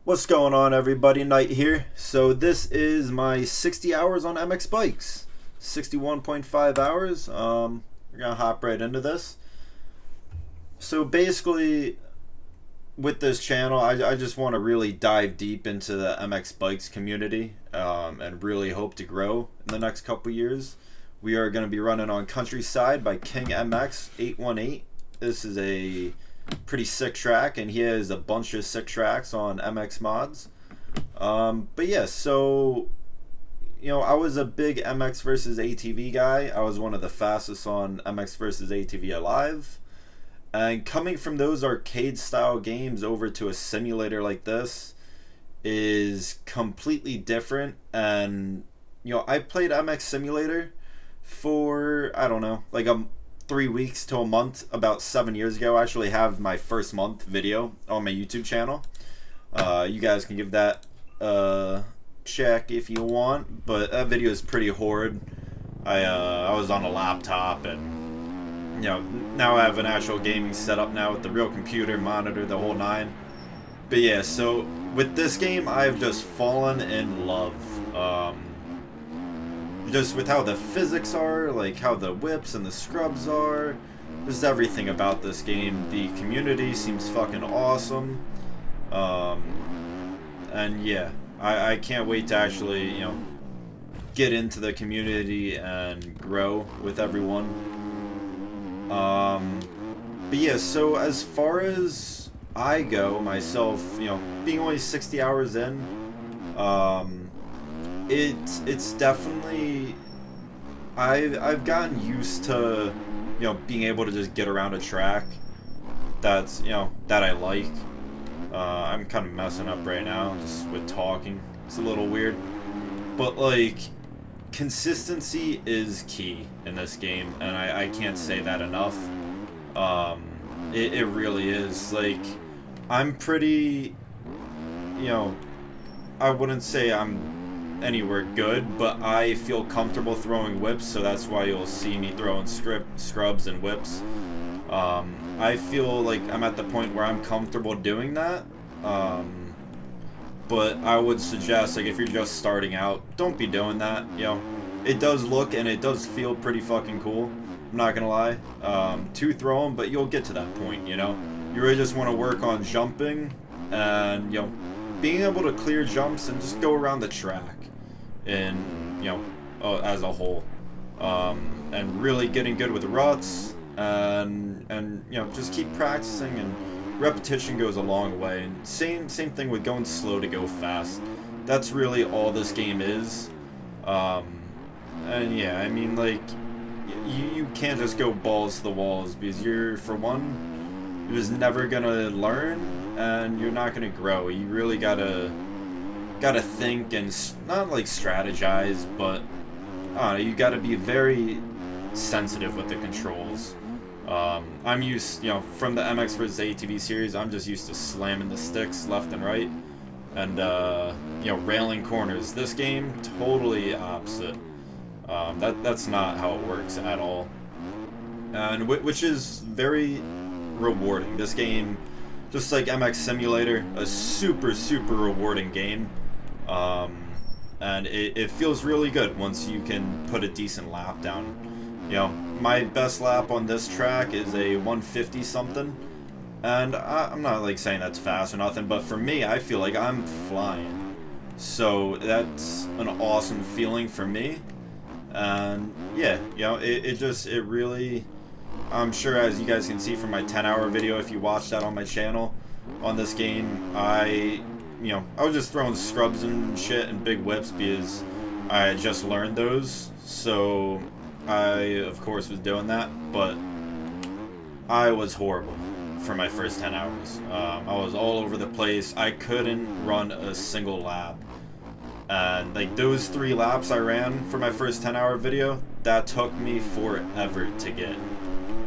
What's going on, everybody? Knight here. So this is my 60 hours on MX bikes. 61.5 hours. We're gonna hop right into this. So basically, with this channel, I just want to really dive deep into the MX bikes community, and really hope to grow in the next couple years. We are going to be running on Countryside by King MX 818. This is a pretty sick track, and he has a bunch of sick tracks on MX mods. But yeah, so I was a big MX versus ATV guy. I was one of the fastest on MX versus ATV Alive. And coming from those arcade style games over to a simulator like this is completely different. And I played MX Simulator for, I don't know, like 3 weeks to a month about 7 years ago. I actually have my first month video on my YouTube channel. You guys can give that a check if you want, but that video is pretty horrid. I was on a laptop, and now I have an actual gaming setup now with the real computer, monitor, the whole nine. But yeah, so with this game, I've just fallen in love. Just with how the physics are, like how the whips and the scrubs are, just everything about this game. The community seems fucking awesome. And yeah, I can't wait to actually, get into the community and grow with everyone. But yeah, so as far as I go myself, being only 60 hours in, it's definitely, I've gotten used to being able to just get around a track that's that I like. I'm kind of messing up right now just with talking. It's a little weird, but like, consistency is key in this game, and I can't say that enough. It really is. Like, I'm pretty, I wouldn't say I'm anywhere good, but I feel comfortable throwing whips, so that's why you'll see me throwing scrubs and whips. I feel like I'm at the point where I'm comfortable doing that. But I would suggest, like, if you're just starting out, don't be doing that. It does look and it does feel pretty fucking cool, I'm not gonna lie, to throw them, but you'll get to that point. You really just want to work on jumping and being able to clear jumps and just go around the track in as a whole, and really getting good with ruts, and just keep practicing, and repetition goes a long way. And same thing with going slow to go fast. That's really all this game is. And yeah, I mean, like, you can't just go balls to the walls, because for one, you're just never gonna learn, and you're not gonna grow. You really gotta think and not like strategize, but you gotta be very sensitive with the controls. I'm used, from the MX vs ATV series, I'm just used to slamming the sticks left and right, and railing corners. This game, totally opposite. That's not how it works at all, and which is very rewarding. This game, just like MX Simulator, a super rewarding game. And it feels really good once you can put a decent lap down. My best lap on this track is a 150 something, and I'm not like saying that's fast or nothing, but for me, I feel like I'm flying. So that's an awesome feeling for me. And yeah, it really, I'm sure, as you guys can see from my 10-hour video, if you watch that on my channel, on this game, I was just throwing scrubs and shit and big whips because I had just learned those. So I, of course, was doing that, but I was horrible for my first 10 hours. I was all over the place. I couldn't run a single lap. And like, those 3 laps I ran for my first 10-hour video, that took me forever to get.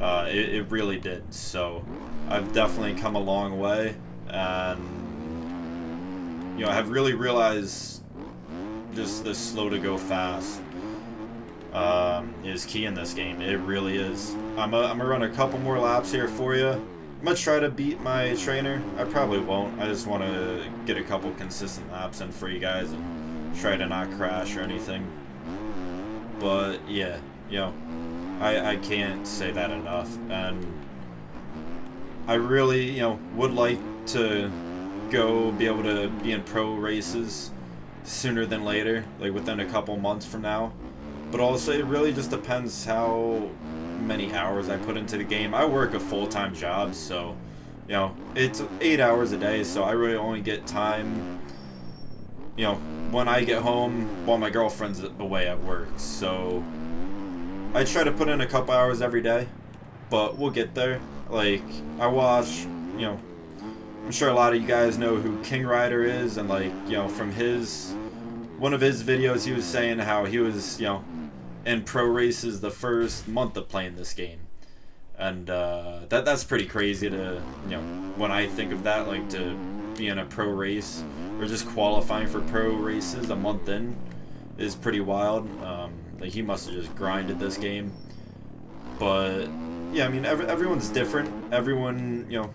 It really did. So I've definitely come a long way, and I have really realized just the slow to go fast is key in this game. It really is. I'm gonna run a couple more laps here for you, I'm gonna try to beat my trainer. I probably won't. I just want to get a couple consistent laps in for you guys and try to not crash or anything. But yeah, you know, I can't say that enough, and I really, you know, would like to go be able to be in pro races sooner than later, like within a couple months from now. But also, it really just depends how many hours I put into the game. I work a full-time job, so, you know, it's 8 hours a day, so I really only get time, you know, when I get home while my girlfriend's away at work. So I try to put in a couple hours every day, but we'll get there. Like, I watch, you know, I'm sure a lot of you guys know who King Rider is, and like, you know, from one of his videos, he was saying how he was, you know, in pro races the first month of playing this game, and that's pretty crazy to, you know, when I think of that, like to be in a pro race or just qualifying for pro races a month in is pretty wild. Like, he must have just grinded this game, but yeah, I mean, everyone's different. Everyone, you know,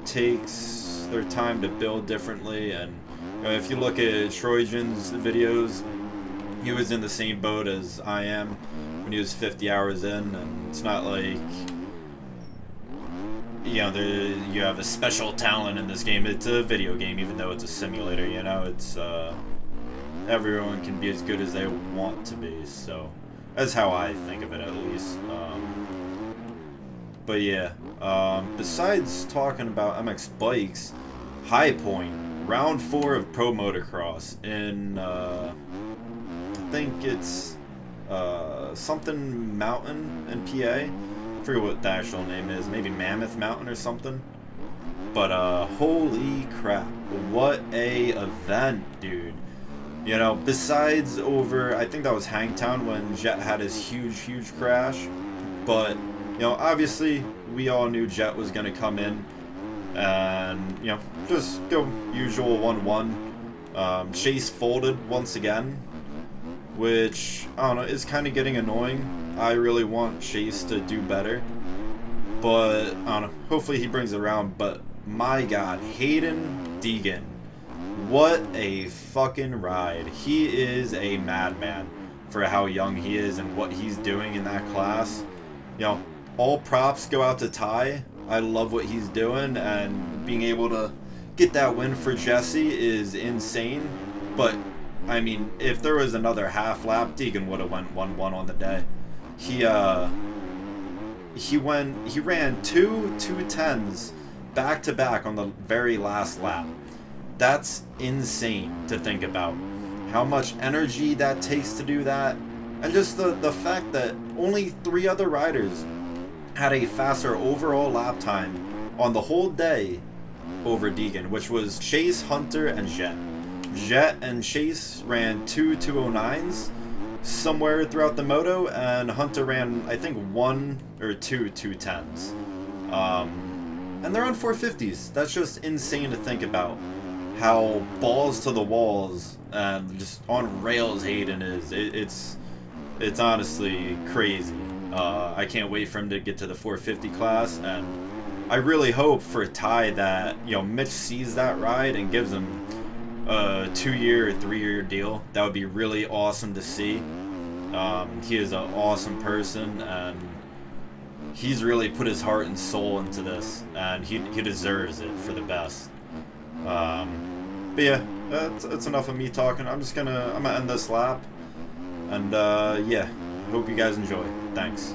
takes their time to build differently, and you know, if you look at Trojan's videos, he was in the same boat as I am when he was 50 hours in, and it's not like, you know, you have a special talent in this game. It's a video game, even though it's a simulator, you know, it's, everyone can be as good as they want to be, so that's how I think of it, at least. But yeah, besides talking about MX bikes, High Point, round 4 of Pro Motocross in, I think it's something Mountain in PA. I forget what the actual name is, maybe Mammoth Mountain or something. But holy crap, what a event, dude. You know, besides over, I think that was Hangtown when Jet had his huge crash. But, you know, obviously we all knew Jet was going to come in and, you know, just go usual 1-1. Chase folded once again, which, I don't know, is kind of getting annoying. I really want Chase to do better, but, I don't know, hopefully he brings it around. But, my God, Hayden Deegan, what a fucking ride. He is a madman for how young he is and what he's doing in that class. You know, all props go out to Ty. I love what he's doing, and being able to get that win for Jesse is insane. But, I mean, if there was another half lap, Deegan would have went 1-1 on the day. He ran two 210s back to back on the very last lap. That's insane to think about. How much energy that takes to do that. And just the fact that only 3 other riders had a faster overall lap time on the whole day over Deegan, which was Chase, Hunter, and Jet. Jet and Chase ran 2 209s somewhere throughout the moto, and Hunter ran, I think, 1 or 2 210s. And they're on 450s. That's just insane to think about. How balls to the walls and just on rails Hayden is. It's honestly crazy. I can't wait for him to get to the 450 class, and I really hope for Ty that, you know, Mitch sees that ride and gives him a 2-year or 3-year deal. That would be really awesome to see. He is an awesome person, and he's really put his heart and soul into this, and he deserves it for the best. But yeah, that's enough of me talking. I'm gonna end this lap, and yeah, hope you guys enjoy. Thanks.